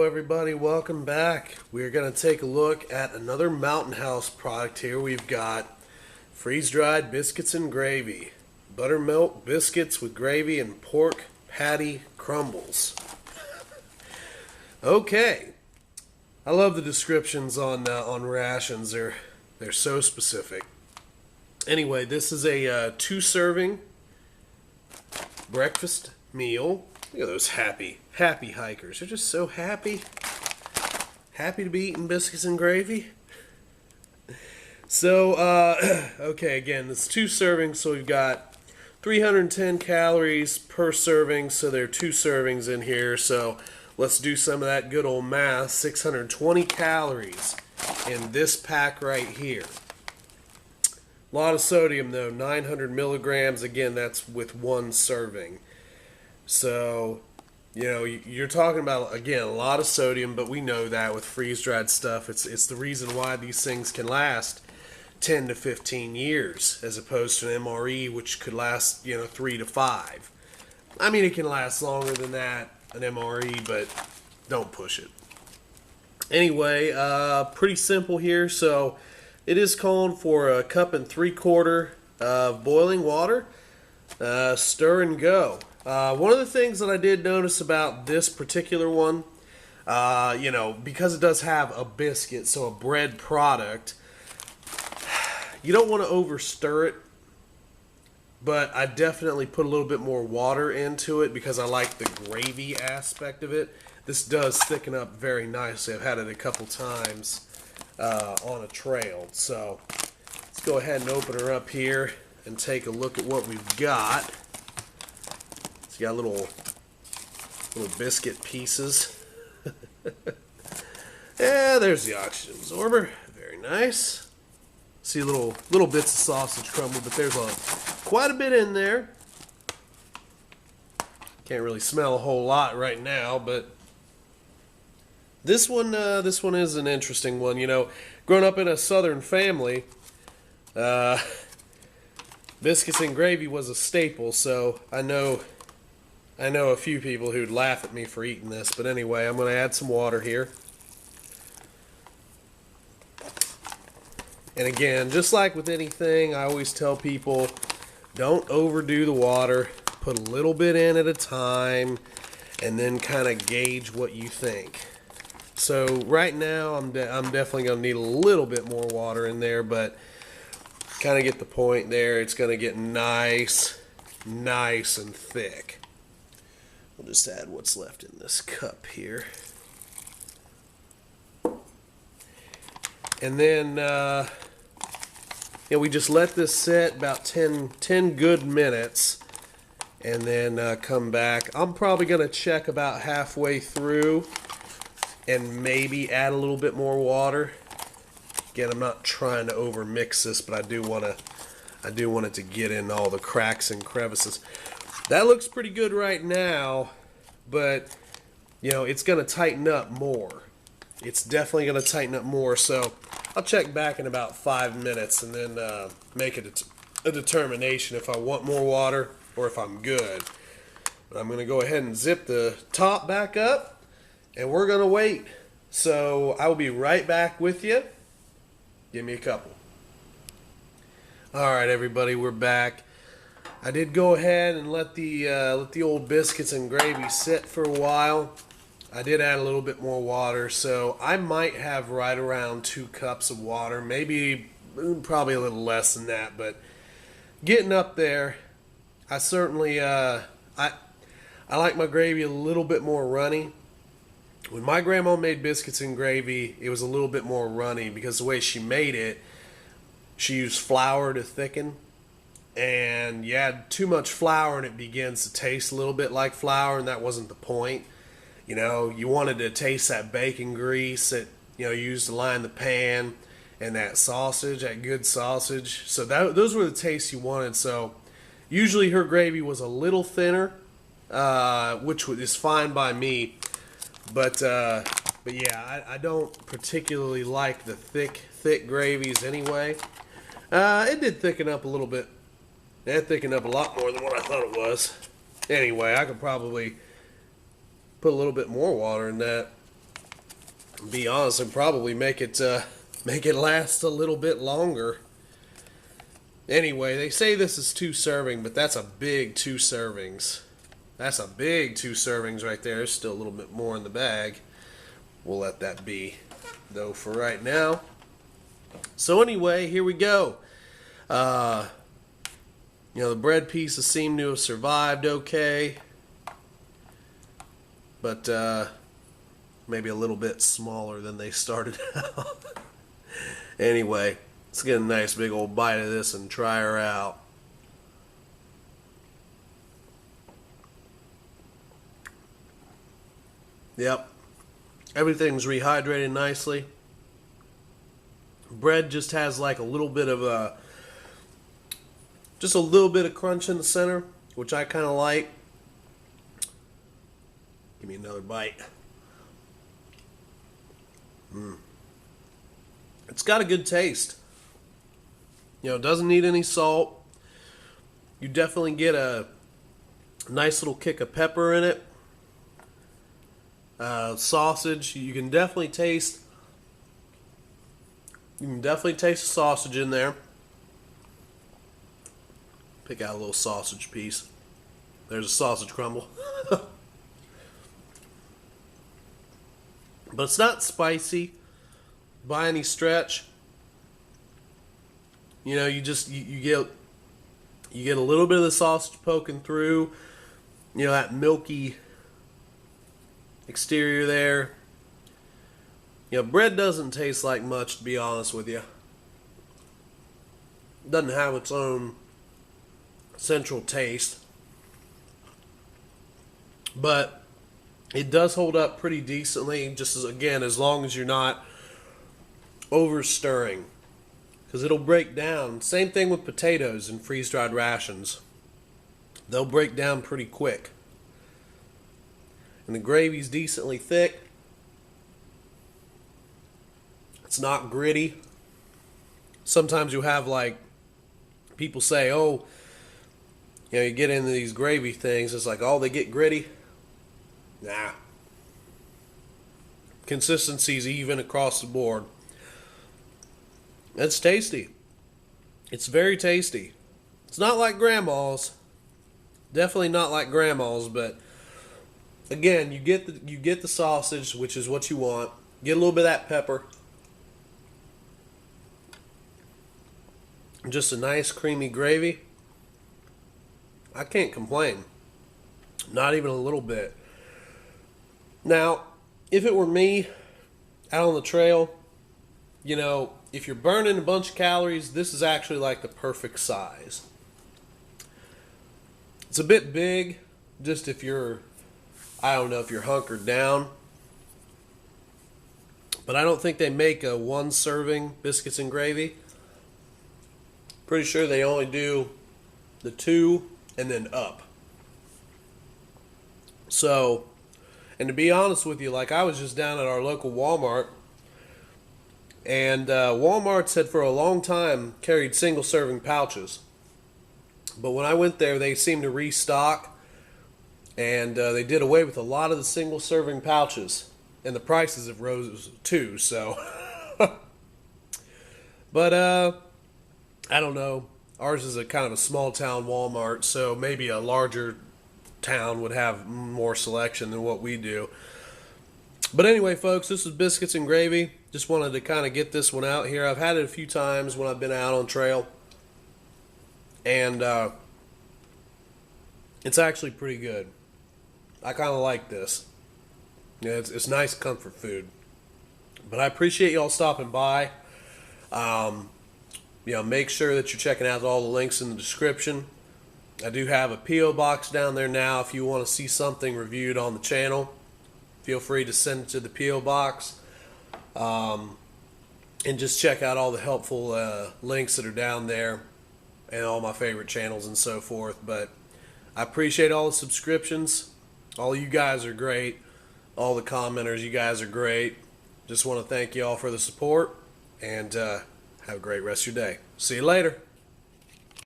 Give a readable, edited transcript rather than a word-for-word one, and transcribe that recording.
everybody, welcome back. We're going to take a look at another Mountain House product here. We've got freeze-dried biscuits and gravy, buttermilk biscuits with gravy, and pork patty crumbles. Okay, I love the descriptions on rations. They're so specific. Anyway, this is a 2-serving breakfast meal. Look at those happy hikers. They're just so happy. Happy to be eating biscuits and gravy. So, okay, again, this is 2 servings, so we've got 310 calories per serving, so there are 2 servings in here. So let's do some of that good old math. 620 calories in this pack right here. A lot of sodium, though, 900 milligrams. Again, that's with 1 serving. So, you know, you're talking about, again, a lot of sodium, but we know that with freeze-dried stuff, it's the reason why these things can last 10 to 15 years, as opposed to an MRE, which could last, 3 to 5. I mean, it can last longer than that, an MRE, but don't push it. Anyway, pretty simple here. So, it is calling for a 1.75 cups of boiling water. Stir and go. One of the things that I did notice about this particular one, because it does have a biscuit, so a bread product, you don't want to over stir it, but I definitely put a little bit more water into it because I like the gravy aspect of it. This does thicken up very nicely. I've had it a couple times on a trail. So let's go ahead and open her up here and take a look at what we've got. It's got little biscuit pieces. Yeah, there's the oxygen absorber. Very nice. See little bits of sausage crumble, but there's quite a bit in there. Can't really smell a whole lot right now, but this one is an interesting one. Growing up in a Southern family, biscuits and gravy was a staple, so I know a few people who'd laugh at me for eating this, but anyway, I'm going to add some water here. And again, just like with anything, I always tell people, don't overdo the water. Put a little bit in at a time, and then kind of gauge what you think. So right now, I'm definitely going to need a little bit more water in there, but kind of get the point there. It's going to get nice and thick. We'll just add what's left in this cup here. And then, we just let this sit about 10 good minutes, and then come back. I'm probably going to check about halfway through and maybe add a little bit more water. Again, I'm not trying to overmix this, but I do want it to get in all the cracks and crevices. That looks pretty good right now, but it's going to tighten up more. It's definitely going to tighten up more, so I'll check back in about 5 minutes and then make a determination if I want more water or if I'm good. But I'm going to go ahead and zip the top back up, and we're going to wait. So I will be right back with you. Give me a couple. All right, everybody, we're back. I did go ahead and let the old biscuits and gravy sit for a while. I did add a little bit more water, so I might have right around 2 cups of water, maybe probably a little less than that, but getting up there. I certainly I like my gravy a little bit more runny. When my grandma made biscuits and gravy, it was a little bit more runny because the way she made it, she used flour to thicken. And you add too much flour and it begins to taste a little bit like flour, and that wasn't the point. You wanted to taste that bacon grease that you used to line the pan, and that sausage, that good sausage. So those were the tastes you wanted. So usually her gravy was a little thinner, which is fine by me. But yeah, I don't particularly like the thick gravies anyway. It did thicken up a little bit. It thickened up a lot more than what I thought it was. Anyway, I could probably put a little bit more water in that. Be honest, and probably make it last a little bit longer. Anyway, they say this is 2 serving, but that's a big 2 servings. That's a big 2 servings right there. There's still a little bit more in the bag. We'll let that be, though, for right now. So anyway, here we go. The bread pieces seem to have survived okay, but maybe a little bit smaller than they started out. Anyway, let's get a nice big old bite of this and try her out. Yep, everything's rehydrated nicely. Bread just has like a little bit of just a little bit of crunch in the center, which I kind of like. Give me another bite. It's got a good taste. It doesn't need any salt. You definitely get a nice little kick of pepper in it. Sausage, you can definitely taste the sausage in there. Pick out a little sausage piece. There's a sausage crumble. But it's not spicy by any stretch. You get a little bit of the sausage poking through. That milky exterior there. Bread doesn't taste like much, to be honest with you. It doesn't have its own central taste. But it does hold up pretty decently, just as long as you're not over stirring. Because it'll break down. Same thing with potatoes and freeze-dried rations. They'll break down pretty quick. And the gravy's decently thick. It's not gritty. Sometimes you have people say, oh, you get into these gravy things, it's like, oh, they get gritty. Nah. Consistency's even across the board. It's tasty. It's very tasty. It's not like grandma's. Definitely not like grandma's, but again, you get the sausage, which is what you want. Get a little bit of that pepper. Just a nice creamy gravy. I can't complain. Not even a little bit. Now, if it were me out on the trail, if you're burning a bunch of calories, this is actually like the perfect size. It's a bit big, just if you're hunkered down. But I don't think they make a 1 serving biscuits and gravy. Pretty sure they only do the 2 and then up. So, and to be honest with you, I was just down at our local Walmart, and Walmart's had for a long time carried single serving pouches. But when I went there, they seemed to restock, and they did away with a lot of the single serving pouches, and the prices have rose too. So, but I don't know. Ours is a kind of a small town Walmart, so maybe a larger town would have more selection than what we do. But anyway, folks, this is Biscuits and Gravy. Just wanted to kind of get this one out here. I've had it a few times when I've been out on trail, and it's actually pretty good. I kind of like this. It's nice comfort food. But I appreciate y'all stopping by. Make sure that you're checking out all the links in the description. I do have a P.O. box down there now. If you want to see something reviewed on the channel, feel free to send it to the P.O. box. And just check out all the helpful links that are down there and all my favorite channels and so forth. But I appreciate all the subscriptions. All you guys are great. All the commenters, you guys are great. Just want to thank you all for the support, and have a great rest of your day. See you later.